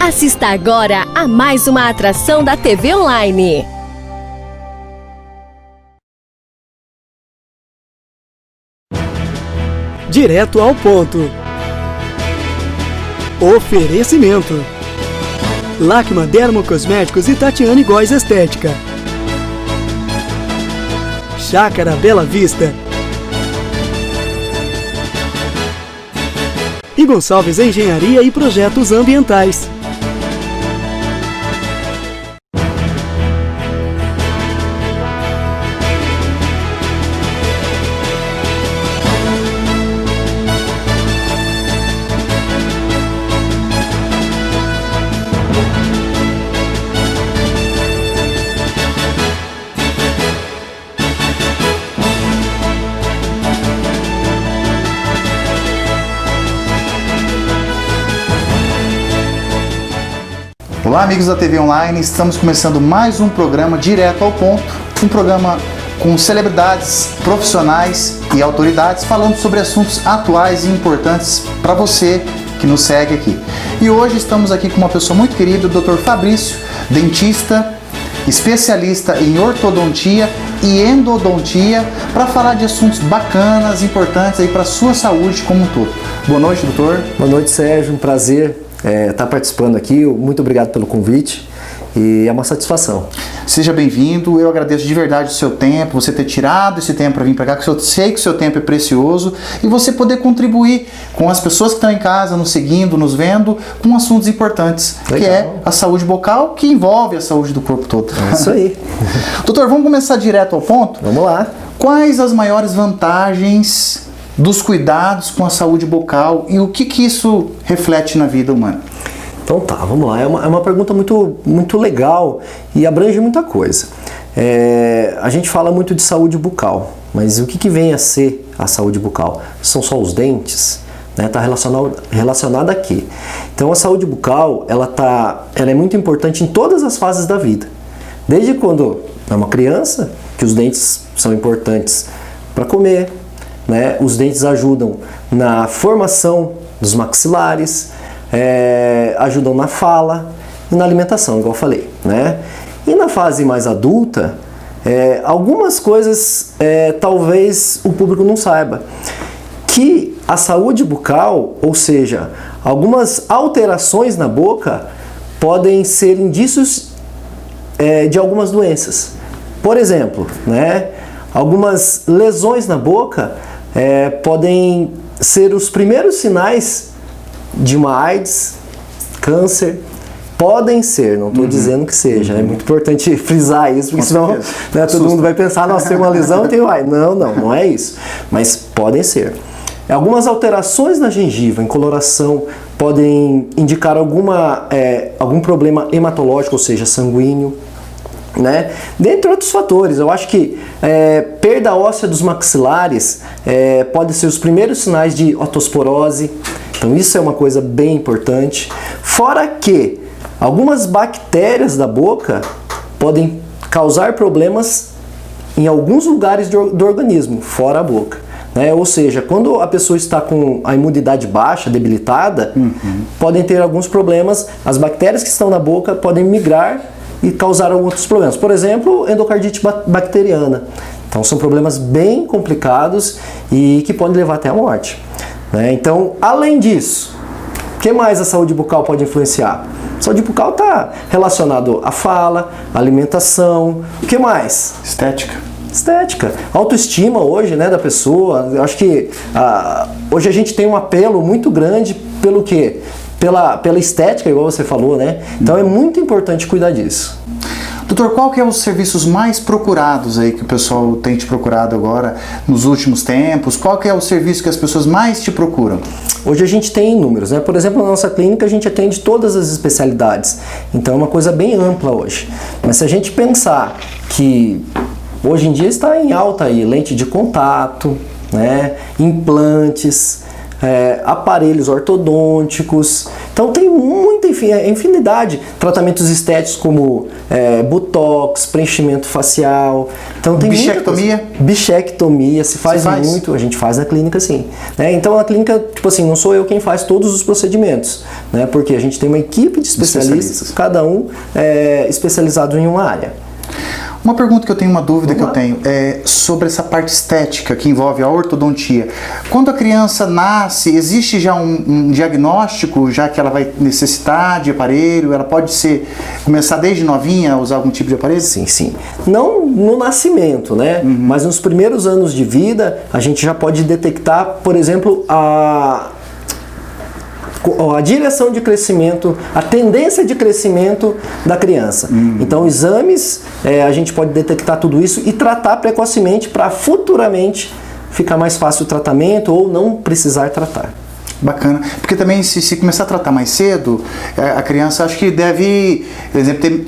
Assista agora a mais uma atração da TV Online. Direto ao ponto. Oferecimento: Lacma Dermocosméticos e Tatiane Góes Estética. Chácara Bela Vista. E Gonçalves Engenharia e Projetos Ambientais. Olá, amigos da TV Online, estamos começando mais um programa Direto ao Ponto, um programa com celebridades, profissionais e autoridades falando sobre assuntos atuais e importantes para você que nos segue aqui. E hoje estamos aqui com uma pessoa muito querida, o Dr. Fabrício, dentista, especialista em ortodontia e endodontia, para falar de assuntos bacanas, importantes aí para a sua saúde como um todo. Boa noite, doutor. Boa noite, Sérgio, um prazer estar participando aqui, muito obrigado pelo convite e é uma satisfação. Seja bem-vindo, eu agradeço de verdade o seu tempo, você ter tirado esse tempo para vir para cá, que eu sei que o seu tempo é precioso, e você poder contribuir com as pessoas que estão em casa, nos seguindo, nos vendo, com assuntos importantes, Legal. Que é a saúde bucal, que envolve a saúde do corpo todo. É isso aí. Doutor, vamos começar direto ao ponto? Vamos lá. Quais as maiores vantagens dos cuidados com a saúde bucal e o que isso reflete na vida humana? Então tá, vamos lá. É uma pergunta muito legal e abrange muita coisa. A gente fala muito de saúde bucal, mas o que vem a ser a saúde bucal? São só os dentes? Está relacionada aqui. Então a saúde bucal ela é muito importante em todas as fases da vida. Desde quando é uma criança, que os dentes são importantes para comer, né? Os dentes ajudam na formação dos maxilares, ajudam na fala e na alimentação, igual eu falei, né? E na fase mais adulta, algumas coisas talvez o público não saiba. Que a saúde bucal, ou seja, algumas alterações na boca, podem ser indícios de algumas doenças. Por exemplo, né? Algumas lesões na boca podem ser os primeiros sinais de uma AIDS, câncer. Podem ser, não estou dizendo que seja. É muito importante frisar isso, porque senão todo mundo vai pensar, nossa, tem uma lesão, tem AIDS. Não é isso. Mas podem ser. Algumas alterações na gengiva, incoloração, podem indicar algum problema hematológico, ou seja, sanguíneo. Né? Dentre outros fatores, eu acho que perda óssea dos maxilares pode ser os primeiros sinais de otosporose, então isso é uma coisa bem importante. Fora que algumas bactérias da boca podem causar problemas em alguns lugares do organismo, fora a boca. Né? Ou seja, quando a pessoa está com a imunidade baixa, debilitada, podem ter alguns problemas, as bactérias que estão na boca podem migrar e causaram outros problemas. Por exemplo, endocardite bacteriana. Então são problemas bem complicados e que podem levar até a morte. Né? Então, além disso, o que mais a saúde bucal pode influenciar? A saúde bucal está relacionado à fala, à alimentação. O que mais? Estética. Autoestima hoje, né, da pessoa. Eu acho que hoje a gente tem um apelo muito grande pelo quê? Pela estética, igual você falou, né? Então é muito importante cuidar disso. Doutor, qual que é os serviços mais procurados aí que o pessoal tem te procurado agora nos últimos tempos? Qual que é o serviço que as pessoas mais te procuram? Hoje a gente tem inúmeros, né? Por exemplo, na nossa clínica a gente atende todas as especialidades. Então é uma coisa bem ampla hoje. Mas se a gente pensar que hoje em dia está em alta aí lente de contato, né? Implantes, aparelhos ortodônticos. Então tem muita infinidade. Tratamentos estéticos como botox, preenchimento facial. Então tem bichectomia? Bichectomia se faz muito, a gente faz na clínica sim. Né? Então a clínica, tipo assim, não sou eu quem faz todos os procedimentos, né? Porque a gente tem uma equipe de especialistas. Cada um especializado em uma área. Uma pergunta que eu tenho, uma dúvida que eu tenho, é sobre essa parte estética que envolve a ortodontia. Quando a criança nasce, existe já um diagnóstico, já que ela vai necessitar de aparelho? Ela pode começar desde novinha a usar algum tipo de aparelho? Sim, sim. Não no nascimento, né? Mas nos primeiros anos de vida, a gente já pode detectar, por exemplo, a direção de crescimento, a tendência de crescimento da criança. Então, exames, a gente pode detectar tudo isso e tratar precocemente para futuramente ficar mais fácil o tratamento ou não precisar tratar. Bacana, porque também se começar a tratar mais cedo, a criança acho que deve, por exemplo,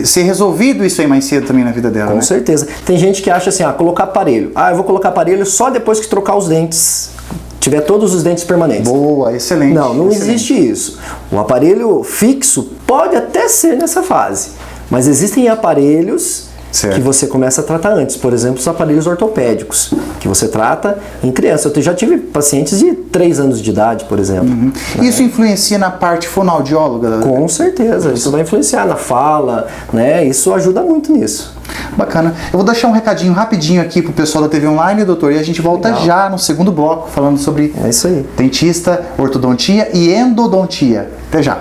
ser resolvido isso aí mais cedo também na vida dela. Com certeza. Tem gente que acha assim, colocar aparelho. Eu vou colocar aparelho só depois que trocar os dentes. Tiver todos os dentes permanentes. Boa, excelente. Não existe isso. O aparelho fixo pode até ser nessa fase, mas existem aparelhos que você começa a tratar antes. Por exemplo, os aparelhos ortopédicos, que você trata em criança. Eu já tive pacientes de 3 anos de idade, por exemplo. Isso influencia na parte fonoaudióloga? Com certeza. Isso vai influenciar na fala, né? Isso ajuda muito nisso. Bacana. Eu vou deixar um recadinho rapidinho aqui pro pessoal da TV Online, doutor, e a gente volta já no segundo bloco, falando sobre isso aí. Dentista, ortodontia e endodontia. Até já.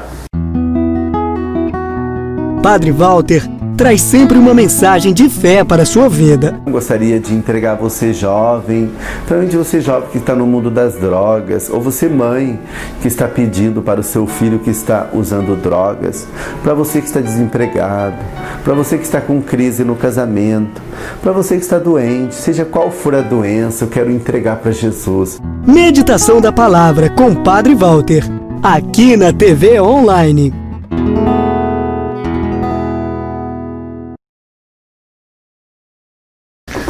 Padre Walter traz sempre uma mensagem de fé para a sua vida. Eu gostaria de entregar a você jovem, principalmente você jovem que está no mundo das drogas, ou você mãe que está pedindo para o seu filho que está usando drogas, para você que está desempregado, para você que está com crise no casamento, para você que está doente, seja qual for a doença, eu quero entregar para Jesus. Meditação da Palavra com Padre Walter, aqui na TV Online.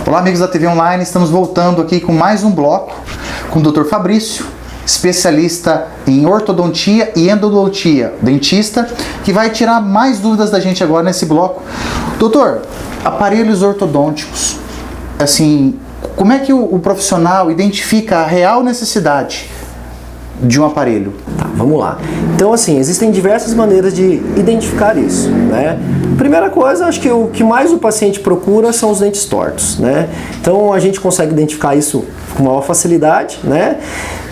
Olá, amigos da TV Online, estamos voltando aqui com mais um bloco com o Dr. Fabrício, especialista em ortodontia e endodontia, dentista, que vai tirar mais dúvidas da gente agora nesse bloco. Doutor, aparelhos ortodônticos, assim, como é que o profissional identifica a real necessidade de um aparelho? Tá, vamos lá. Então, assim, existem diversas maneiras de identificar isso, né? Primeira coisa, acho que o que mais o paciente procura são os dentes tortos, né? Então, a gente consegue identificar isso com maior facilidade, né?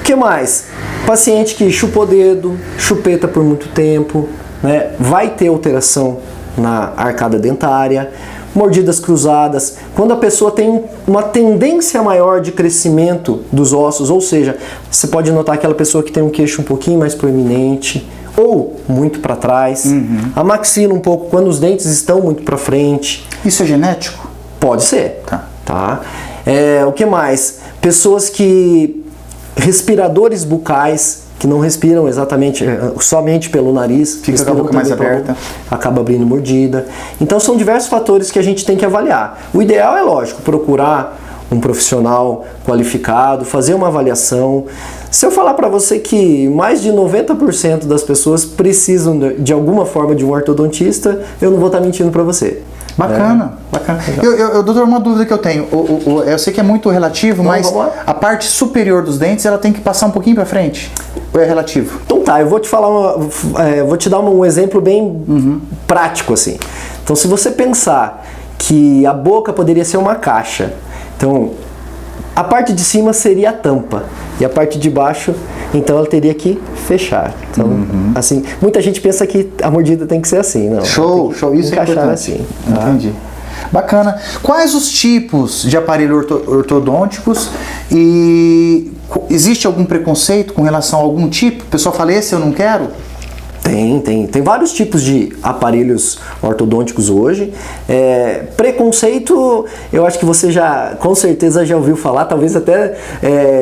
O que mais? Paciente que chupou o dedo, chupeta por muito tempo, né? Vai ter alteração na arcada dentária, mordidas cruzadas, quando a pessoa tem uma tendência maior de crescimento dos ossos, ou seja, você pode notar aquela pessoa que tem um queixo um pouquinho mais proeminente, ou muito para trás, a maxila um pouco, quando os dentes estão muito para frente. Isso é genético? Pode ser. Tá? O que mais? Pessoas que... respiradores bucais, que não respiram exatamente, somente pelo nariz, fica com a boca mais aberta, acaba abrindo mordida. Então são diversos fatores que a gente tem que avaliar. O ideal é, lógico, procurar um profissional qualificado, fazer uma avaliação. Se eu falar para você que mais de 90% das pessoas precisam de alguma forma de um ortodontista, eu não vou estar mentindo para você. Bacana, bacana. Doutor, uma dúvida que eu tenho, eu sei que é muito relativo, mas a parte superior dos dentes, ela tem que passar um pouquinho para frente? Ou é relativo? Então tá, eu vou te falar, vou te dar um exemplo bem prático assim. Então, se você pensar que a boca poderia ser uma caixa, então a parte de cima seria a tampa e a parte de baixo, então ela teria que fechar. Então, assim, muita gente pensa que a mordida tem que ser assim, não. Show, isso é importante. Assim, tá? Entendi. Bacana. Quais os tipos de aparelho ortodônticos e existe algum preconceito com relação a algum tipo? O pessoal fala, esse eu não quero? Tem vários tipos de aparelhos ortodônticos hoje. Preconceito, eu acho que você já, com certeza já ouviu falar, talvez até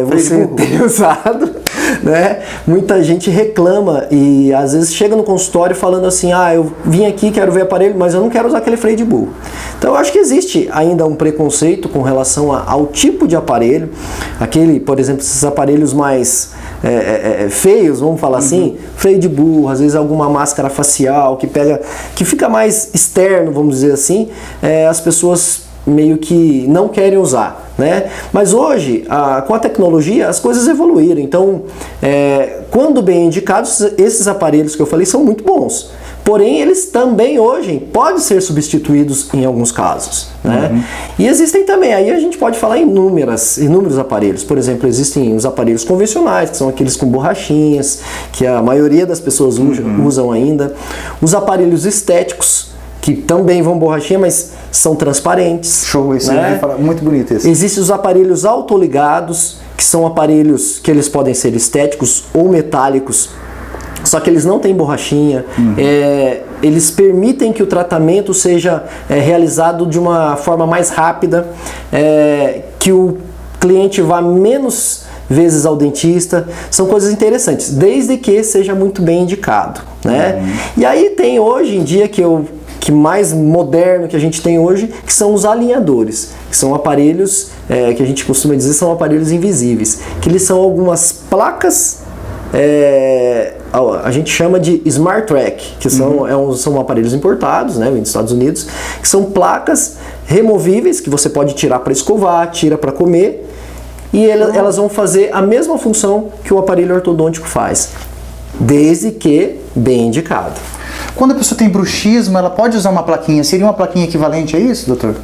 você tenha usado, né? Muita gente reclama e às vezes chega no consultório falando assim, eu vim aqui, quero ver aparelho, mas eu não quero usar aquele freio de burro. Então eu acho que existe ainda um preconceito com relação ao tipo de aparelho. Aquele, por exemplo, esses aparelhos mais feios, vamos falar assim, freio de burro, às vezes alguma máscara facial que fica mais externo, vamos dizer assim, as pessoas meio que não querem usar, né? Mas hoje, com a tecnologia, as coisas evoluíram. Então, quando bem indicados, esses aparelhos que eu falei são muito bons. Porém, eles também hoje podem ser substituídos em alguns casos, né? E existem também, aí a gente pode falar em inúmeros aparelhos. Por exemplo, existem os aparelhos convencionais, que são aqueles com borrachinhas, que a maioria das pessoas usam ainda. Os aparelhos estéticos, que também vão borrachinha, mas são transparentes. Show, esse né? Muito bonito esse. Existem os aparelhos autoligados, que são aparelhos que eles podem ser estéticos ou metálicos, só que eles não têm borrachinha. Eles permitem que o tratamento seja realizado de uma forma mais rápida, que o cliente vá menos vezes ao dentista. São coisas interessantes, desde que seja muito bem indicado, né? E aí tem hoje em dia que mais moderno que a gente tem hoje, que são os alinhadores, que são aparelhos que a gente costuma dizer são aparelhos invisíveis, que eles são algumas placas, a gente chama de Smart Track, que são aparelhos importados, né, dos Estados Unidos, que são placas removíveis que você pode tirar para escovar, tira para comer, e elas vão fazer a mesma função que o aparelho ortodôntico faz, desde que bem indicado. Quando a pessoa tem bruxismo, ela pode usar uma plaquinha? Seria uma plaquinha equivalente a isso, doutor?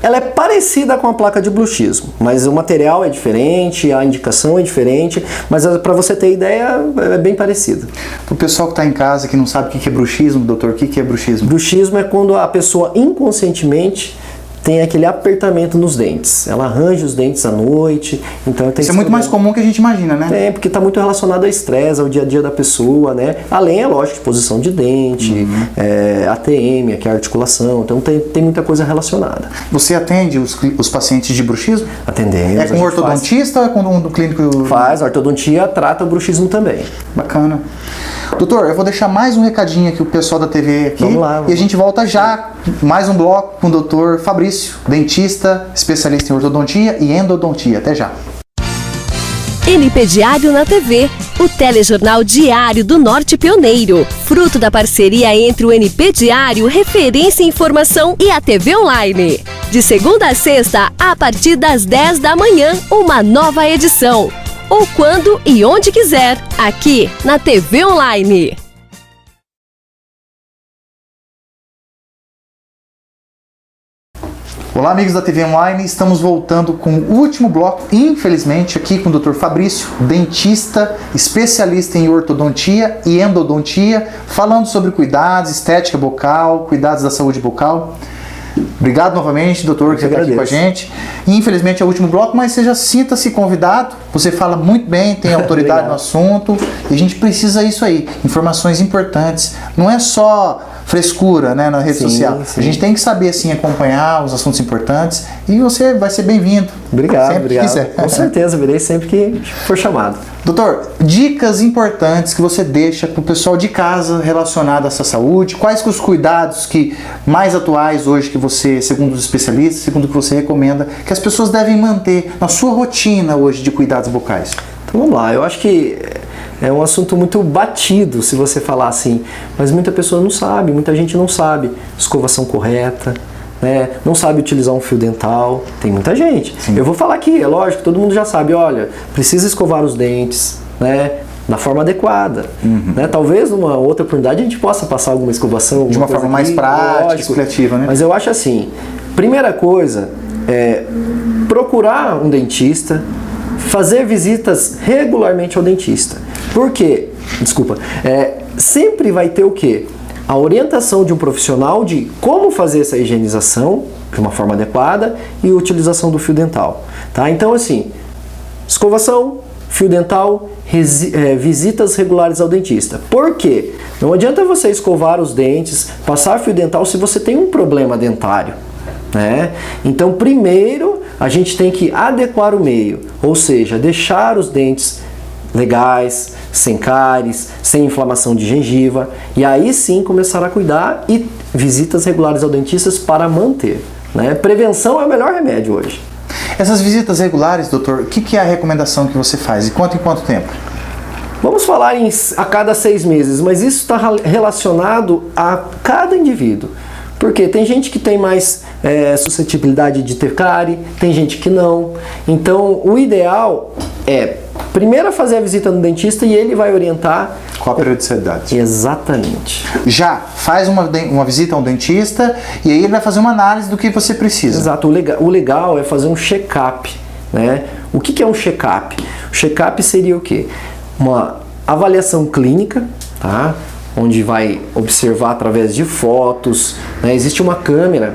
Ela é parecida com a placa de bruxismo, mas o material é diferente, a indicação é diferente, mas para você ter ideia, é bem parecido. Para o pessoal que está em casa, que não sabe o que é bruxismo, doutor, o que é bruxismo? Bruxismo é quando a pessoa inconscientemente tem aquele apertamento nos dentes. Ela arranja os dentes à noite. Então isso é muito mais comum que a gente imagina, né? Porque está muito relacionado ao estresse, ao dia a dia da pessoa, né? Além, é lógico, de posição de dente, ATM, que é a articulação. Então tem muita coisa relacionada. Você atende os pacientes de bruxismo? Atendemos. É com um ortodontista ou é com um clínico? Faz, a ortodontia trata o bruxismo também. Bacana. Doutor, eu vou deixar mais um recadinho aqui o pessoal da TV aqui. Vamos lá, e a gente volta já. Mais um bloco com o doutor Fabrício, dentista, especialista em ortodontia e endodontia. Até já. NP Diário na TV, o telejornal diário do Norte Pioneiro. Fruto da parceria entre o NP Diário, referência em informação, e a TV Online. De segunda a sexta, a partir das 10 da manhã, uma nova edição. Ou quando e onde quiser, aqui na TV Online. Olá, amigos da TV Online, estamos voltando com o último bloco, infelizmente, aqui com o Dr. Fabrício, dentista, especialista em ortodontia e endodontia, falando sobre cuidados, estética bucal, cuidados da saúde bucal. Obrigado novamente, doutor, que você está aqui com a gente. Infelizmente é o último bloco, mas você já sinta-se convidado. Você fala muito bem, tem autoridade no assunto. E a gente precisa isso aí, informações importantes. Não é só frescura, né, na rede social. Sim. A gente tem que saber, assim, acompanhar os assuntos importantes. E você vai ser bem-vindo. Obrigado, sempre obrigado. Que quiser. Com certeza, virei sempre que for chamado. Doutor, dicas importantes que você deixa para o pessoal de casa relacionado a essa saúde. Quais que os cuidados mais atuais hoje que você, segundo os especialistas, segundo o que você recomenda, que as pessoas devem manter na sua rotina hoje de cuidados bucais? Então vamos lá, eu acho que é um assunto muito batido se você falar assim, mas muita pessoa não sabe, muita gente não sabe escovação correta, né? Não sabe utilizar um fio dental, tem muita gente. Sim. Eu vou falar aqui, é lógico, todo mundo já sabe, olha, precisa escovar os dentes, né? Da forma adequada, né? Talvez numa outra oportunidade a gente possa passar alguma escovação de uma forma mais prática, explicativa, né? Mas eu acho assim, primeira coisa é procurar um dentista, fazer visitas regularmente ao dentista. Por quê? Desculpa. Sempre vai ter o quê? A orientação de um profissional de como fazer essa higienização de uma forma adequada e a utilização do fio dental. Tá? Então, assim, escovação, fio dental, visitas regulares ao dentista. Por quê? Não adianta você escovar os dentes, passar fio dental se você tem um problema dentário. Né? Então, primeiro, a gente tem que adequar o meio, ou seja, deixar os dentes legais, sem cáries, sem inflamação de gengiva, e aí sim começar a cuidar e visitas regulares ao dentista para manter. Né? Prevenção é o melhor remédio hoje. Essas visitas regulares, doutor, o que é a recomendação que você faz? E quanto em quanto tempo? Vamos falar a cada 6 meses, mas isso está relacionado a cada indivíduo. Porque tem gente que tem mais suscetibilidade de ter cárie, tem gente que não. Então, o ideal é primeiro fazer a visita no dentista e ele vai orientar. Qual a periodicidade? Exatamente. Já faz uma visita a um dentista e aí ele vai fazer uma análise do que você precisa. Exato. O legal é fazer um check-up, né? O que é um check-up? O check-up seria o quê? Uma avaliação clínica, tá? Onde vai observar através de fotos, né? Existe uma câmera,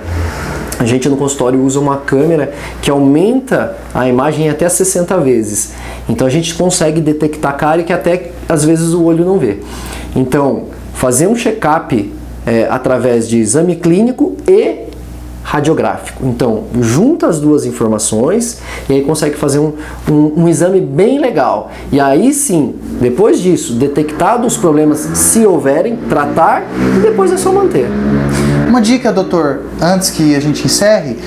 a gente no consultório usa uma câmera que aumenta a imagem até 60 vezes. Então a gente consegue detectar cárie que até às vezes o olho não vê. Então, fazer um check-up através de exame clínico e radiográfico. Então, junta as duas informações e aí consegue fazer um exame bem legal. E aí sim, depois disso, detectados os problemas, se houverem, tratar e depois é só manter. Uma dica, doutor, antes que a gente encerre,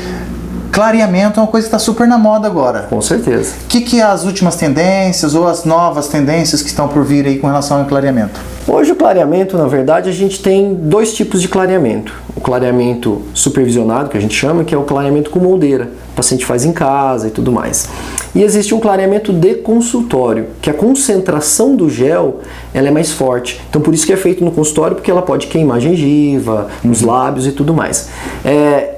clareamento é uma coisa que está super na moda agora. Com certeza. O que é as últimas tendências ou as novas tendências que estão por vir aí com relação ao clareamento? Hoje o clareamento, na verdade, a gente tem 2 tipos de clareamento. O clareamento supervisionado, que a gente chama, que é o clareamento com moldeira. O paciente faz em casa e tudo mais. E existe um clareamento de consultório, que a concentração do gel ela é mais forte. Então por isso que é feito no consultório, porque ela pode queimar a gengiva, os lábios e tudo mais.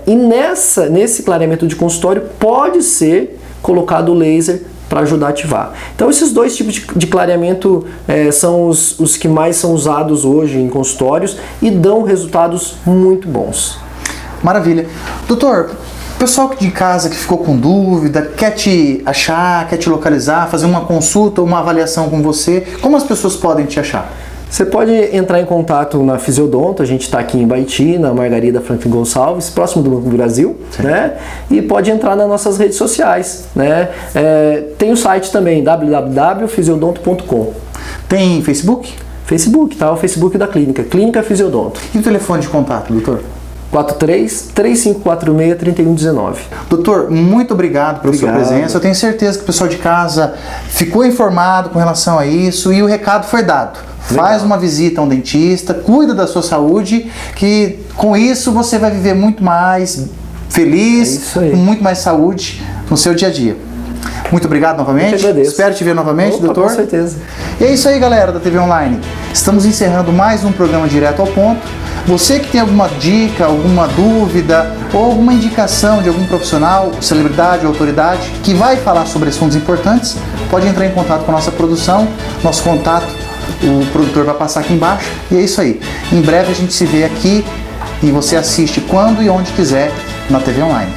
E nesse clareamento de consultório pode ser colocado o laser para ajudar a ativar. Então esses 2 tipos de clareamento são os que mais são usados hoje em consultórios e dão resultados muito bons. Maravilha. Doutor, o pessoal de casa que ficou com dúvida, quer te achar, quer te localizar, fazer uma consulta, uma avaliação com você, como as pessoas podem te achar? Você pode entrar em contato na Fisiodonto, a gente está aqui em Baiti, na Margarida Franklin Gonçalves, próximo do Banco do Brasil, né? E pode entrar nas nossas redes sociais, né? Tem o site também, www.fisiodonto.com. Tem Facebook? Facebook, tá? O Facebook da clínica, Clínica Fisiodonto. E o telefone de contato, doutor? 43-3546-3119. Doutor, muito obrigado pela sua presença. Eu tenho certeza que o pessoal de casa ficou informado com relação a isso e o recado foi dado. Legal. Faz uma visita a um dentista, cuida da sua saúde, que com isso você vai viver muito mais feliz, com muito mais saúde no seu dia a dia. Muito obrigado novamente. Espero te ver novamente, doutor. Com certeza. E é isso aí, galera da TV Online. Estamos encerrando mais um programa Direto ao Ponto. Você que tem alguma dica, alguma dúvida ou alguma indicação de algum profissional, celebridade ou autoridade que vai falar sobre assuntos importantes, pode entrar em contato com a nossa produção. Nosso contato, o produtor vai passar aqui embaixo. E é isso aí. Em breve a gente se vê aqui e você assiste quando e onde quiser na TV Online.